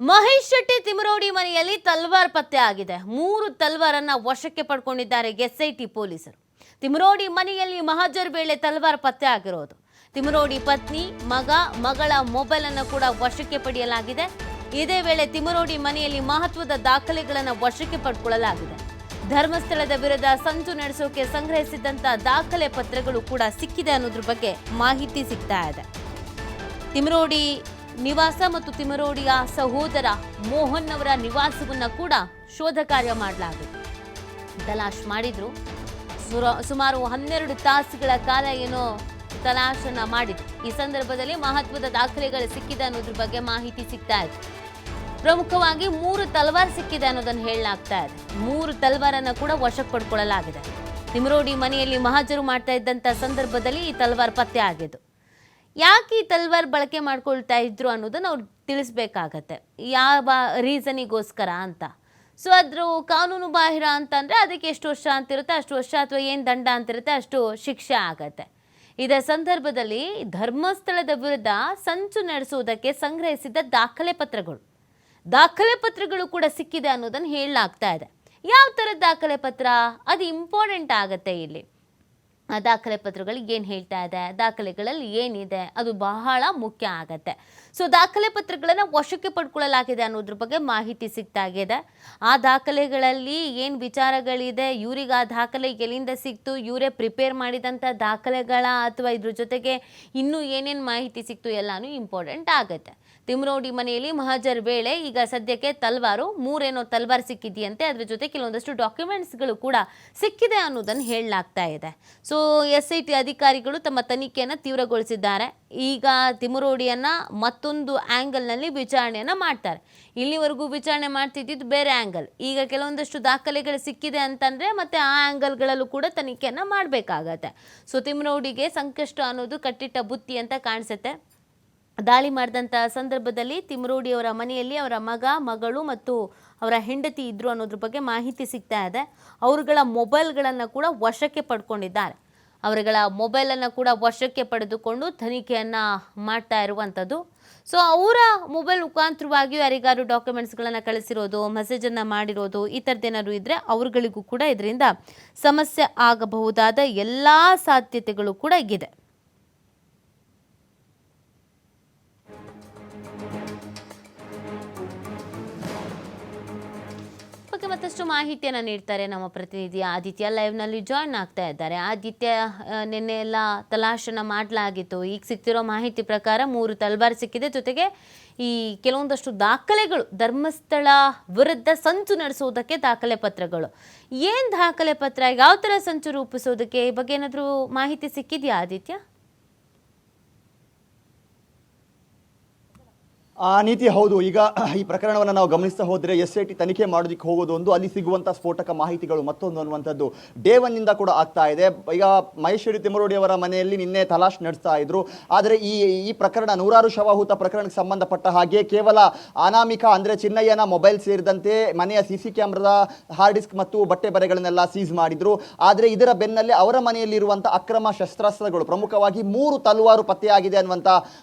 ಮಹೇಶ್ ಶೆಟ್ಟಿ ತಿಮರೋಡಿ ಮನೆಯಲ್ಲಿ ತಲ್ವಾರ್ ಪತ್ತೆ ಆಗಿದೆ. 3 ತಲ್ವಾರನ್ನ ವಶಕ್ಕೆ ಪಡ್ಕೊಂಡಿದ್ದಾರೆ ಎಸ್ಐಟಿ ಪೊಲೀಸರು. ತಿಮರೋಡಿ ಮನೆಯಲ್ಲಿ ಮಹಜರ್ ವೇಳೆ ತಲ್ವಾರ್ ಪತ್ತೆ ಆಗಿರೋದು. ತಿಮರೋಡಿ ಪತ್ನಿ, ಮಗಳ ಮೊಬೈಲ್ ಅನ್ನು ಕೂಡ ವಶಕ್ಕೆ ಪಡೆಯಲಾಗಿದೆ. ಇದೇ ವೇಳೆ ತಿಮರೋಡಿ ಮನೆಯಲ್ಲಿ ಮಹತ್ವದ ದಾಖಲೆಗಳನ್ನು ವಶಕ್ಕೆ ಪಡ್ಕೊಳ್ಳಲಾಗಿದೆ. ಧರ್ಮಸ್ಥಳದ ವಿರುದ್ಧ ಸಂಚು ನಡೆಸೋಕೆ ಸಂಗ್ರಹಿಸಿದಂತ ದಾಖಲೆ ಪತ್ರಗಳು ಕೂಡ ಸಿಕ್ಕಿದೆ ಅನ್ನೋದ್ರ ಬಗ್ಗೆ ಮಾಹಿತಿ ಸಿಗ್ತಾ ಇದೆ. ತಿಮರೋಡಿ ನಿವಾಸ ಮತ್ತು ತಿಮರೋಡಿಯ ಸಹೋದರ ಮೋಹನ್ ಅವರ ನಿವಾಸವನ್ನ ಕೂಡ ಶೋಧ ಕಾರ್ಯ ಮಾಡಲಾಗಿದೆ. ತಲಾಶ್ ಮಾಡಿದ್ರು. ಸುಮಾರು 12 ತಾಸುಗಳ ಕಾಲ ಏನೋ ತಲಾಶನ್ನ ಮಾಡಿದ್ರು. ಈ ಸಂದರ್ಭದಲ್ಲಿ ಮಹತ್ವದ ದಾಖಲೆಗಳು ಸಿಕ್ಕಿದೆ ಅನ್ನೋದ್ರ ಬಗ್ಗೆ ಮಾಹಿತಿ ಸಿಗ್ತಾ ಇದೆ. ಪ್ರಮುಖವಾಗಿ 3 ತಲ್ವಾರ್ ಸಿಕ್ಕಿದೆ ಅನ್ನೋದನ್ನು ಹೇಳಲಾಗ್ತಾ ಇದೆ. 3 ತಲ್ವಾರನ್ನ ಕೂಡ ವಶಕ್ಕೆ ಪಡ್ಕೊಳ್ಳಲಾಗಿದೆ. ತಿಮರೋಡಿ ಮನೆಯಲ್ಲಿ ಮಹಜರು ಮಾಡ್ತಾ ಇದ್ದಂತ ಸಂದರ್ಭದಲ್ಲಿ ಈ ತಲ್ವಾರ್ ಪತ್ತೆ ಆಗಿದ್ದು. ಯಾಕೆ ಈ ತಲ್ವಾರ್ ಬಳಕೆ ಮಾಡ್ಕೊಳ್ತಾ ಇದ್ರು ಅನ್ನೋದನ್ನ ಅವ್ರು ತಿಳಿಸ್ಬೇಕಾಗತ್ತೆ. ಯಾವ ರೀಸನಿಗೋಸ್ಕರ ಅಂತ. ಸೊ ಅದ್ರ ಕಾನೂನು ಬಾಹಿರ ಅಂತಂದ್ರೆ ಅದಕ್ಕೆ ಎಷ್ಟು ವರ್ಷ ಅಂತಿರುತ್ತೆ ಅಷ್ಟು ವರ್ಷ, ಅಥವಾ ಏನು ದಂಡ ಅಂತಿರುತ್ತೆ ಅಷ್ಟು ಶಿಕ್ಷೆ ಆಗತ್ತೆ. ಇದರ ಸಂದರ್ಭದಲ್ಲಿ ಧರ್ಮಸ್ಥಳದ ವಿರುದ್ಧ ಸಂಚು ನಡೆಸುವುದಕ್ಕೆ ಸಂಗ್ರಹಿಸಿದ ದಾಖಲೆ ಪತ್ರಗಳು ಕೂಡ ಸಿಕ್ಕಿದೆ ಅನ್ನೋದನ್ನು ಹೇಳಲಾಗ್ತಾ ಇದೆ. ಯಾವ ಥರದ ದಾಖಲೆ ಪತ್ರ ಅದು ಇಂಪಾರ್ಟೆಂಟ್ ಆಗತ್ತೆ ಇಲ್ಲಿ. ಆ ದಾಖಲೆ ಪತ್ರಗಳು ಏನು ಹೇಳ್ತಾ ಇದೆ, ದಾಖಲೆಗಳಲ್ಲಿ ಏನಿದೆ ಅದು ಬಹಳ ಮುಖ್ಯ ಆಗತ್ತೆ. ಸೊ ದಾಖಲೆ ಪತ್ರಗಳನ್ನು ವಶಕ್ಕೆ ಪಡ್ಕೊಳ್ಳಲಾಗಿದೆ ಅನ್ನೋದ್ರ ಬಗ್ಗೆ ಮಾಹಿತಿ ಸಿಗ್ತಾಗಿದೆ. ಆ ದಾಖಲೆಗಳಲ್ಲಿ ಏನು ವಿಚಾರಗಳಿದೆ, ಇವ್ರಿಗೆ ಆ ದಾಖಲೆ ಎಲ್ಲಿಂದ ಸಿಕ್ತು, ಇವರೇ ಪ್ರಿಪೇರ್ ಮಾಡಿದಂಥ ದಾಖಲೆಗಳ ಅಥವಾ ಇದ್ರ ಜೊತೆಗೆ ಇನ್ನೂ ಏನೇನು ಮಾಹಿತಿ ಸಿಕ್ತು ಎಲ್ಲಾನು ಇಂಪಾರ್ಟೆಂಟ್ ಆಗುತ್ತೆ. ತಿಮರೋಡಿ ಮನೆಯಲ್ಲಿ ಮಹಜರ್ ವೇಳೆ ಈಗ ಸದ್ಯಕ್ಕೆ ತಲ್ವಾರು 3 ತಲ್ವಾರ್ ಸಿಕ್ಕಿದೆಯಂತೆ. ಅದ್ರ ಜೊತೆ ಕೆಲವೊಂದಷ್ಟು ಡಾಕ್ಯುಮೆಂಟ್ಸ್ಗಳು ಕೂಡ ಸಿಕ್ಕಿದೆ ಅನ್ನೋದನ್ನು ಹೇಳಲಾಗ್ತಾ ಇದೆ. ಸೊ SIT ಅಧಿಕಾರಿಗಳು ತಮ್ಮ ತನಿಖೆಯನ್ನು ತೀವ್ರಗೊಳಿಸಿದ್ದಾರೆ. ಈಗ ತಿಮರೋಡಿಯನ್ನ ಮತ್ತೊಂದು ಆ್ಯಂಗಲ್ನಲ್ಲಿ ವಿಚಾರಣೆಯನ್ನು ಮಾಡ್ತಾರೆ. ಇಲ್ಲಿವರೆಗೂ ವಿಚಾರಣೆ ಮಾಡ್ತಿದ್ದು ಬೇರೆ ಆ್ಯಂಗಲ್. ಈಗ ಕೆಲವೊಂದಷ್ಟು ದಾಖಲೆಗಳು ಸಿಕ್ಕಿದೆ ಅಂತಂದರೆ ಮತ್ತೆ ಆ ಆ್ಯಂಗಲ್ಗಳಲ್ಲೂ ಕೂಡ ತನಿಖೆಯನ್ನು ಮಾಡಬೇಕಾಗತ್ತೆ. ಸೊ ತಿಮರೋಡಿಗೆ ಸಂಕಷ್ಟ ಅನ್ನೋದು ಕಟ್ಟಿಟ್ಟ ಬುತ್ತಿ ಅಂತ ಕಾಣಿಸುತ್ತೆ. ದಾಳಿ ಮಾಡಿದಂಥ ಸಂದರ್ಭದಲ್ಲಿ ತಿಮರೋಡಿಯವರ ಮನೆಯಲ್ಲಿ ಅವರ ಮಗಳು ಮತ್ತು ಅವರ ಹೆಂಡತಿ ಇದ್ದರು ಅನ್ನೋದ್ರ ಬಗ್ಗೆ ಮಾಹಿತಿ ಸಿಗ್ತಾ ಇದೆ. ಅವರುಗಳ ಮೊಬೈಲ್ಗಳನ್ನು ಕೂಡ ವಶಕ್ಕೆ ಪಡ್ಕೊಂಡಿದ್ದಾರೆ. ಅವರುಗಳ ಮೊಬೈಲನ್ನು ಕೂಡ ವಶಕ್ಕೆ ಪಡೆದುಕೊಂಡು ತನಿಖೆಯನ್ನು ಮಾಡ್ತಾ ಇರುವಂಥದ್ದು. ಸೊ ಅವರ ಮೊಬೈಲ್ ಮುಖಾಂತರವಾಗಿ ಯಾರಿಗಾರು ಡಾಕ್ಯುಮೆಂಟ್ಸ್ಗಳನ್ನು ಕಳಿಸಿರೋದು, ಮೆಸೇಜನ್ನು ಮಾಡಿರೋದು, ಈ ಥರದ್ದೇನಾದ್ರು ಇದ್ದರೆ ಅವ್ರುಗಳಿಗೂ ಕೂಡ ಇದರಿಂದ ಸಮಸ್ಯೆ ಆಗಬಹುದಾದ ಎಲ್ಲ ಸಾಧ್ಯತೆಗಳು ಕೂಡ ಇದೆ. ಮತ್ತಷ್ಟು ಮಾಹಿತಿಯನ್ನು ನೀಡ್ತಾರೆ ನಮ್ಮ ಪ್ರತಿನಿಧಿ ಆದಿತ್ಯ. ಲೈವ್ನಲ್ಲಿ ಜಾಯ್ನ್ ಆಗ್ತಾ ಇದ್ದಾರೆ. ಆದಿತ್ಯ, ನಿನ್ನೆ ಎಲ್ಲ ತಲಾಶನ ಮಾಡಲಾಗಿತ್ತು. ಈಗ ಸಿಗ್ತಿರೋ ಮಾಹಿತಿ ಪ್ರಕಾರ 3 ತಲ್ವಾರ್ ಸಿಕ್ಕಿದೆ. ಜೊತೆಗೆ ಈ ಕೆಲವೊಂದಷ್ಟು ದಾಖಲೆಗಳು, ಧರ್ಮಸ್ಥಳ ವಿರುದ್ಧ ಸಂಚು ನಡೆಸೋದಕ್ಕೆ ದಾಖಲೆ ಪತ್ರಗಳು. ಏನು ದಾಖಲೆ ಪತ್ರ, ಯಾವ ಥರ ಸಂಚು ರೂಪಿಸೋದಕ್ಕೆ, ಈ ಬಗ್ಗೆ ಏನಾದರೂ ಮಾಹಿತಿ ಸಿಕ್ಕಿದೆಯಾ ಆದಿತ್ಯ? ಆ ನೀತಿ ಹೌದು. ಈಗ ಈ ಪ್ರಕರಣವನ್ನು ನಾವು ಗಮನಿಸ್ತಾ ಹೋದರೆ SIT ತನಿಖೆ ಮಾಡೋದಕ್ಕೆ ಹೋಗೋದು ಒಂದು, ಅಲ್ಲಿ ಸಿಗುವಂಥ ಸ್ಫೋಟಕ ಮಾಹಿತಿಗಳು ಮತ್ತೊಂದು ಅನ್ನುವಂಥದ್ದು ಡೇ 1 ಕೂಡ ಆಗ್ತಾ ಇದೆ. ಈಗ ಮಹೇಶ್ ಶೆಟ್ಟಿ ತಿಮರೋಡಿ ಅವರ ಮನೆಯಲ್ಲಿ ನಿನ್ನೆ ತಲಾಶ್ ನಡೆಸ್ತಾ ಇದ್ರು. ಆದರೆ ಈ ಪ್ರಕರಣ ನೂರಾರು ಶವಹೂತ ಪ್ರಕರಣಕ್ಕೆ ಸಂಬಂಧಪಟ್ಟ ಹಾಗೆ ಕೇವಲ ಅನಾಮಿಕ ಅಂದರೆ ಚಿನ್ನಯ್ಯನ ಮೊಬೈಲ್ ಸೇರಿದಂತೆ ಮನೆಯ CC ಕ್ಯಾಮ್ರಾದ ಹಾರ್ಡ್ ಡಿಸ್ಕ್ ಮತ್ತು ಬಟ್ಟೆ ಬರೆಗಳನ್ನೆಲ್ಲ ಸೀಸ್ ಮಾಡಿದ್ರು. ಆದರೆ ಇದರ ಬೆನ್ನಲ್ಲೇ ಅವರ ಮನೆಯಲ್ಲಿರುವಂಥ ಅಕ್ರಮ ಶಸ್ತ್ರಾಸ್ತ್ರಗಳು, ಪ್ರಮುಖವಾಗಿ 3 ತಲ್ವಾರು ಪತ್ತೆಯಾಗಿದೆ ಅನ್ನುವಂಥ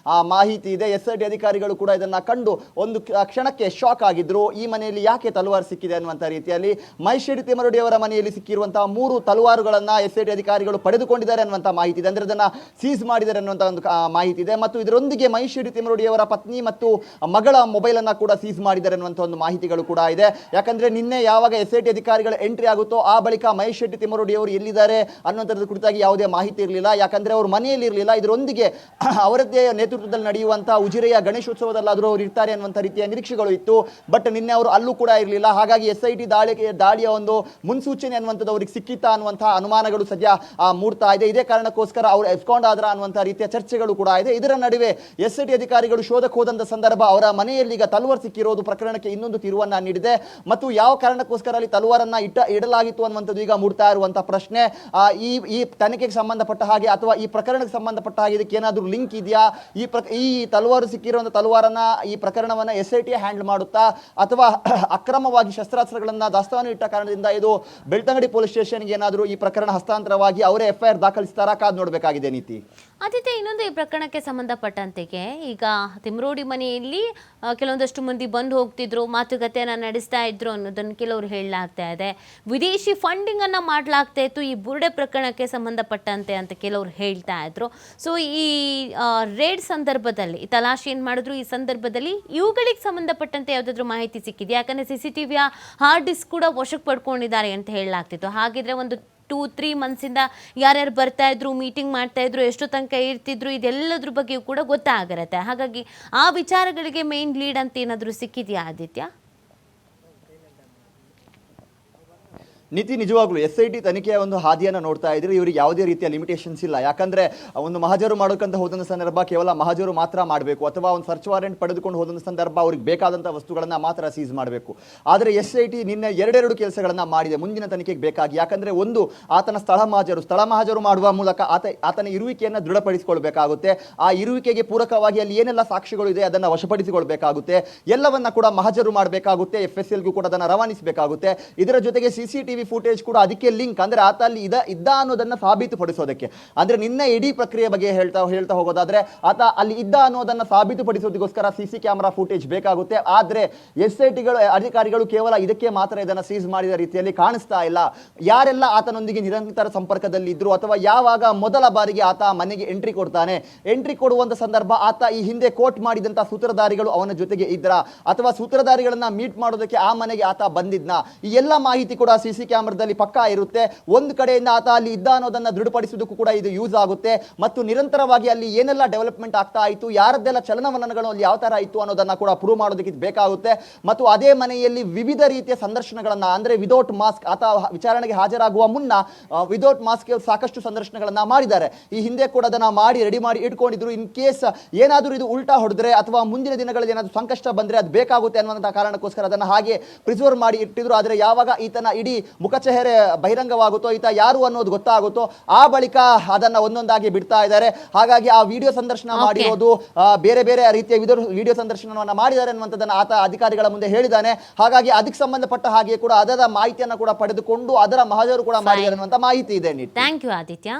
ಮಾಹಿತಿ ಇದೆ. SIT ಅಧಿಕಾರಿಗಳು ಕೂಡ ಕಂಡು ಒಂದು ಕ್ಷಣಕ್ಕೆ ಶಾಕ್ ಆಗಿದ್ರು. ಈ ಮನೆಯಲ್ಲಿ ಯಾಕೆ ತಲವಾರು ಸಿಕ್ಕಿದೆ ಅನ್ನುವಂಥ ರೀತಿಯಲ್ಲಿ ಮಹೇಶ್ ಶೆಟ್ಟಿ ತಿಮರೋಡಿ ಅವರ ಮನೆಯಲ್ಲಿ ಸಿಕ್ಕಿರುವಂತಹ 3 ತಲವಾರುಗಳನ್ನ SIT ಅಧಿಕಾರಿಗಳು ಪಡೆದುಕೊಂಡಿದ್ದಾರೆ ಅನ್ನುವಂಥ ಮಾಹಿತಿ ಇದೆ. ಅಂದ್ರೆ ಅದನ್ನ ಸೀಸ್ ಮಾಡಿದ್ದಾರೆ ಅನ್ನುವಂಥ ಒಂದು ಮಾಹಿತಿ ಇದೆ. ಮತ್ತು ಇದರೊಂದಿಗೆ ಮಹೇಶ್ ಶೆಟ್ಟಿ ತಿಮರೋಡಿ ಅವರ ಪತ್ನಿ ಮತ್ತು ಮಗಳ ಮೊಬೈಲ್ ಅನ್ನ ಕೂಡ ಸೀಸ್ ಮಾಡಿದ್ದಾರೆ ಅನ್ನುವಂಥ ಒಂದು ಮಾಹಿತಿಗಳು ಕೂಡ ಇದೆ. ಯಾಕಂದ್ರೆ ನಿನ್ನೆ ಯಾವಾಗ SIT ಅಧಿಕಾರಿಗಳ ಎಂಟ್ರಿ ಆಗುತ್ತೋ ಆ ಬಳಿಕ ಮಹೇಶ್ ಶೆಟ್ಟಿ ತಿಮರೋಡಿ ಅವರು ಎಲ್ಲಿದ್ದಾರೆ ಅನ್ನುವಂಥದ್ರ ಕುರಿತಾಗಿ ಯಾವುದೇ ಮಾಹಿತಿ ಇರಲಿಲ್ಲ. ಯಾಕಂದ್ರೆ ಅವರು ಮನೆಯಲ್ಲಿ ಇರಲಿಲ್ಲ. ಇದರೊಂದಿಗೆ ಅವರದ್ದೇ ನೇತೃತ್ವದಲ್ಲಿ ನಡೆಯುವಂತಹ ಉಜಿರೆಯ ಗಣೇಶೋತ್ಸವದಲ್ಲಿ ಅವರು ಇರ್ತಾರೆ ಅನ್ನುವಂಥ ರೀತಿಯ ನಿರೀಕ್ಷೆಗಳು ಇತ್ತು. ಬಟ್ ನಿನ್ನೆ ಅವರು ಅಲ್ಲೂ ಕೂಡ ಇರಲಿಲ್ಲ. ಹಾಗಾಗಿ SIT ದಾಳಿಯ ಒಂದು ಮುನ್ಸೂಚನೆ ಅನ್ನುವಂಥದ್ದು ಅವ್ರಿಗೆ ಸಿಕ್ಕಿತ್ತಾ ಅನ್ನುವಂತಹ ಅನುಮಾನಗಳು ಸದ್ಯ ಮೂಡ್ತಾ ಇದೆ. ಇದೇ ಕಾರಣಕ್ಕೋಸ್ಕರ ಅವರು ಎಸ್ಕಾಂಡ್ ಆದ್ರ ಅನ್ನುವಂಥ ರೀತಿಯ ಚರ್ಚೆಗಳು ಕೂಡ ಇದೆ. ಇದರ ನಡುವೆ SIT ಅಧಿಕಾರಿಗಳು ಶೋಧಕ್ಕೆ ಹೋದಂಥ ಸಂದರ್ಭ ಅವರ ಮನೆಯಲ್ಲಿ ಈಗ ತಲ್ವಾರ್ ಸಿಕ್ಕಿರೋದು ಪ್ರಕರಣಕ್ಕೆ ಇನ್ನೊಂದು ತಿರುವನ್ನ ನೀಡಿದೆ. ಮತ್ತು ಯಾವ ಕಾರಣಕ್ಕೋಸ್ಕರ ಅಲ್ಲಿ ತಲ್ವಾರನ್ನ ಇಡಲಾಗಿತ್ತು ಅನ್ನುವಂಥದ್ದು ಈಗ ಮೂಡ್ತಾ ಇರುವಂತಹ ಪ್ರಶ್ನೆ. ಈ ತನಿಖೆಗೆ ಸಂಬಂಧಪಟ್ಟ ಹಾಗೆ ಅಥವಾ ಈ ಪ್ರಕರಣಕ್ಕೆ ಸಂಬಂಧಪಟ್ಟ ಹಾಗೆ ಇದಕ್ಕೆ ಏನಾದರೂ ಲಿಂಕ್ ಇದೆಯಾ, ಈ ತಲ್ವಾರು ಸಿಕ್ಕಿರುವಂಥ ತಲ್ವಾರನ್ನ ಈ ಪ್ರಕರಣವನ್ನ SIT ಹ್ಯಾಂಡಲ್ ಮಾಡುತ್ತಾ ಅಥವಾ ಅಕ್ರಮವಾಗಿ ಶಸ್ತ್ರಾಸ್ತ್ರಗಳನ್ನ ದಾಸ್ತಾನು ಇಟ್ಟ ಕಾರಣದಿಂದ ಇದು ಬೆಳ್ತಂಗಡಿ ಪೊಲೀಸ್ ಸ್ಟೇಷನ್ಗೆ ಏನಾದರೂ ಈ ಪ್ರಕರಣ ಹಸ್ತಾಂತರವಾಗಿ ಅವರೇ FIR ದಾಖಲಿಸ್ತಾರಾ ಕಾದ್ ನೋಡಬೇಕಾಗಿದೆ ನೀತಿ. ಆದಿತ್ಯ, ಇನ್ನೊಂದು ಈ ಪ್ರಕರಣಕ್ಕೆ ಸಂಬಂಧಪಟ್ಟಂತೆಗೆ ಈಗ ತಿಮ್ರೋಡಿ ಮನೆಯಲ್ಲಿ ಕೆಲವೊಂದಷ್ಟು ಮಂದಿ ಬಂದು ಹೋಗ್ತಿದ್ರು, ಮಾತುಕತೆಯನ್ನು ನಡೆಸ್ತಾ ಇದ್ರು ಅನ್ನೋದನ್ನು ಕೆಲವರು ಹೇಳಲಾಗ್ತಾ ಇದೆ. ವಿದೇಶಿ ಫಂಡಿಂಗ್ ಅನ್ನ ಮಾಡಲಾಗ್ತಾ ಇತ್ತು ಈ ಬುರ್ಡೆ ಪ್ರಕರಣಕ್ಕೆ ಸಂಬಂಧಪಟ್ಟಂತೆ ಅಂತ ಕೆಲವರು ಹೇಳ್ತಾ ಇದ್ರು. ಸೊ ಈ ರೇಡ್ ಸಂದರ್ಭದಲ್ಲಿ ತಲಾಶಿ ಏನು ಮಾಡಿದ್ರು, ಈ ಸಂದರ್ಭದಲ್ಲಿ ಇವುಗಳಿಗೆ ಸಂಬಂಧಪಟ್ಟಂತೆ ಯಾವುದಾದ್ರೂ ಮಾಹಿತಿ ಸಿಕ್ಕಿದೆ? ಯಾಕಂದ್ರೆ CCTVಯ ಹಾರ್ಡ್ ಡಿಸ್ಕ್ ಕೂಡ ವಶಕ್ಕೆ ಪಡ್ಕೊಂಡಿದ್ದಾರೆ ಅಂತ ಹೇಳಲಾಗ್ತಿತ್ತು. ಹಾಗಿದ್ರೆ ಒಂದು 2-3 ಮಂತ್ಸಿಂದ ಯಾರ್ಯಾರು ಬರ್ತಾ ಇದ್ರು, ಮೀಟಿಂಗ್ ಮಾಡ್ತಾ ಇದ್ರು, ಎಷ್ಟು ತನಕ ಇರ್ತಿದ್ರು, ಇದೆಲ್ಲದ್ರ ಬಗ್ಗೆಯೂ ಕೂಡ ಗೊತ್ತಾಗಿರುತ್ತೆ. ಹಾಗಾಗಿ ಆ ವಿಚಾರಗಳಿಗೆ ಮೇನ್ ಲೀಡ್ ಅಂತ ಏನಾದರೂ ಸಿಕ್ಕಿದೆಯಾ ಆದಿತ್ಯ? ನೀತಿ, ನಿಜವಾಗ್ಲೂ SIT ತನಿಖೆಯ ಒಂದು ಹಾದಿಯನ್ನು ನೋಡ್ತಾ ಇದ್ರೆ ಇವರಿಗೆ ಯಾವುದೇ ರೀತಿಯ ಲಿಮಿಟೇಷನ್ಸ್ ಇಲ್ಲ. ಯಾಕಂದ್ರೆ ಒಂದು ಮಹಜರು ಮಾಡೋಕ್ಕಂತ ಹೋದಂಥ ಸಂದರ್ಭ ಕೇವಲ ಮಹಜರು ಮಾತ್ರ ಮಾಡಬೇಕು, ಅಥವಾ ಒಂದು ಸರ್ಚ್ ವಾರೆಂಟ್ ಪಡೆದುಕೊಂಡು ಹೋದಂಥ ಸಂದರ್ಭ ಅವ್ರಿಗೆ ಬೇಕಾದಂಥ ವಸ್ತುಗಳನ್ನ ಮಾತ್ರ ಸೀಸ್ ಮಾಡಬೇಕು. ಆದರೆ SIT ನಿನ್ನೆ ಎರಡೆರಡು ಕೆಲಸಗಳನ್ನ ಮಾಡಿದೆ ಮುಂದಿನ ತನಿಖೆಗೆ ಬೇಕಾಗಿ. ಯಾಕಂದ್ರೆ ಒಂದು, ಆತನ ಸ್ಥಳ ಮಹಜರು ಮಾಡುವ ಮೂಲಕ ಆತನ ಇರುವಿಕೆಯನ್ನು ದೃಢಪಡಿಸಿಕೊಳ್ಬೇಕಾಗುತ್ತೆ. ಆ ಇರುವಿಕೆಗೆ ಪೂರಕವಾಗಿ ಅಲ್ಲಿ ಏನೆಲ್ಲ ಸಾಕ್ಷಿಗಳು ಇದೆ ಅದನ್ನು ವಶಪಡಿಸಿಕೊಳ್ಬೇಕಾಗುತ್ತೆ. ಎಲ್ಲವನ್ನ ಕೂಡ ಮಹಜರು ಮಾಡಬೇಕಾಗುತ್ತೆ. FSLಗೂ ಕೂಡ ಅದನ್ನು ರವಾನಿಸಬೇಕಾಗುತ್ತೆ. ಇದರ ಜೊತೆಗೆ CCTV ಫುಟೇಜ್ ಕೂಡ ಅದಕ್ಕೆ ಲಿಂಕ್, ಅಂದ್ರೆ ಆತ ಅಲ್ಲಿ ಇದ್ದ ಅನ್ನೋದನ್ನ ಸಾಬೀತುಪಡಿಸೋದಕ್ಕೆ. ಅಂದ್ರೆ ನಿನ್ನ ಇಡೀ ಪ್ರಕ್ರಿಯೆ ಬಗ್ಗೆ ಹೇಳ್ತಾ ಹೋಗೋದಾದ್ರೆ ಆತ ಅಲ್ಲಿ ಇದ್ದ ಅನ್ನೋದನ್ನ ಸಾಬೀತುಪಡಿಸೋದಕ್ಕೋಸ್ಕರ CC ಕ್ಯಾಮೆರಾ ಫುಟೇಜ್ ಬೇಕಾಗುತ್ತೆ. ಆದ್ರೆ SIT ಅಧಿಕಾರಿಗಳು ಕೇವಲ ಇದಕ್ಕೆ ಮಾತ್ರ ಇದನ್ನ ಸೀಸ್ ಮಾಡಿದ ರೀತಿಯಲ್ಲಿ ಕಾಣಿಸ್ತಾ ಇಲ್ಲ. ಯಾರೆಲ್ಲ ಆತನೊಂದಿಗೆ ನಿರಂತರ ಸಂಪರ್ಕದಲ್ಲಿ ಇದ್ರು, ಅಥವಾ ಯಾವಾಗ ಮೊದಲ ಬಾರಿಗೆ ಆತ ಮನೆಗೆ ಎಂಟ್ರಿ ಕೊಡುವಂತ ಸಂದರ್ಭ ಆತ ಈ ಹಿಂದೆ ಕೋಟ್ ಮಾಡಿದಂತ ಸೂತ್ರಧಾರಿಗಳು ಅವನ ಜೊತೆಗೆ ಇದ್ರ, ಅಥವಾ ಸೂತ್ರಧಾರಿಗಳನ್ನ ಮೀಟ್ ಮಾಡೋದಕ್ಕೆ ಆ ಮನೆಗೆ ಆತ ಬಂದಿದ್ನ, ಈ ಎಲ್ಲ ಮಾಹಿತಿ ಕೂಡ CC ಕ್ಯಾಮೆರಾದಲ್ಲಿ ಪಕ್ಕಾ ಇರುತ್ತೆ. ಒಂದು ಕಡೆಯಿಂದ ಆತ ಅಲ್ಲಿ ಇದ್ದ ಅನ್ನೋದನ್ನ ದೃಢಪಡಿಸುವುದಕ್ಕೂ ಕೂಡ ಇದು ಯೂಸ್ ಆಗುತ್ತೆ. ಮತ್ತು ನಿರಂತರವಾಗಿ ಅಲ್ಲಿ ಏನೆಲ್ಲ ಡೆವಲಪ್ಮೆಂಟ್ ಆಗ್ತಾ ಇತ್ತು, ಯಾರದ್ದೆಲ್ಲ ಚಲನವಲನಗಳು ಅಲ್ಲಿ ಯಾವ ತರ ಇತ್ತು ಅನ್ನೋದನ್ನ ಕೂಡ ಪ್ರೂವ್ ಮಾಡೋದಕ್ಕೆ ಬೇಕಾಗುತ್ತೆ. ಮತ್ತು ಅದೇ ಮನೆಯಲ್ಲಿ ವಿವಿಧ ರೀತಿಯ ಸಂದರ್ಶನಗಳನ್ನ, ಅಂದ್ರೆ ವಿದೌಟ್ ಮಾಸ್ಕ್, ಆತ ವಿಚಾರಣೆಗೆ ಹಾಜರಾಗುವ ಮುನ್ನ ವಿದೌಟ್ ಮಾಸ್ಕ್ ಸಾಕಷ್ಟು ಸಂದರ್ಶನಗಳನ್ನ ಮಾಡಿದ್ದಾರೆ. ಈ ಹಿಂದೆ ಕೂಡ ಅದನ್ನ ರೆಡಿ ಮಾಡಿ ಇಟ್ಕೊಂಡಿದ್ರು. ಇನ್ ಕೇಸ್ ಏನಾದರೂ ಇದು ಉಲ್ಟಾ ಹೊಡೆದ್ರೆ ಅಥವಾ ಮುಂದಿನ ದಿನಗಳಲ್ಲಿ ಏನಾದರೂ ಸಂಕಷ್ಟ ಬಂದ್ರೆ ಅದು ಬೇಕಾಗುತ್ತೆ ಅನ್ನುವಂತಹ ಕಾರಣಕ್ಕೋಸ್ಕರ ಅದನ್ನ ಹಾಗೆ ಪ್ರಿಸರ್ವ್ ಮಾಡಿ ಇಟ್ಟಿದ್ರು. ಆದ್ರೆ ಯಾವಾಗ ಈತನ ಇಡೀ ಮುಖಚೆಹರೆ ಬಹಿರಂಗವಾಗುತ್ತೋ, ಈತ ಯಾರು ಅನ್ನೋದು ಗೊತ್ತಾಗುತ್ತೋ, ಆ ಬಳಿಕ ಅದನ್ನ ಒಂದೊಂದಾಗಿ ಬಿಡ್ತಾ ಇದ್ದಾರೆ. ಹಾಗಾಗಿ ಆ ವಿಡಿಯೋ ಸಂದರ್ಶನ ಮಾಡಿರೋದು, ಬೇರೆ ಬೇರೆ ರೀತಿಯ ವಿಡಿಯೋ ಸಂದರ್ಶನವನ್ನ ಮಾಡಿದ್ದಾರೆ ಅನ್ನುವಂಥದ್ದನ್ನ ಆತ ಅಧಿಕಾರಿಗಳ ಮುಂದೆ ಹೇಳಿದ್ದಾನೆ. ಹಾಗಾಗಿ ಅದಕ್ಕೆ ಸಂಬಂಧಪಟ್ಟ ಹಾಗೆ ಕೂಡ ಅದರ ಮಾಹಿತಿಯನ್ನು ಕೂಡ ಪಡೆದುಕೊಂಡು ಅದರ ಮಹಜರು ಕೂಡ ಮಾಡಿದ್ದಾರೆ ಅನ್ನುವಂಥ ಮಾಹಿತಿ ಇದೆ. Thank you Aditya.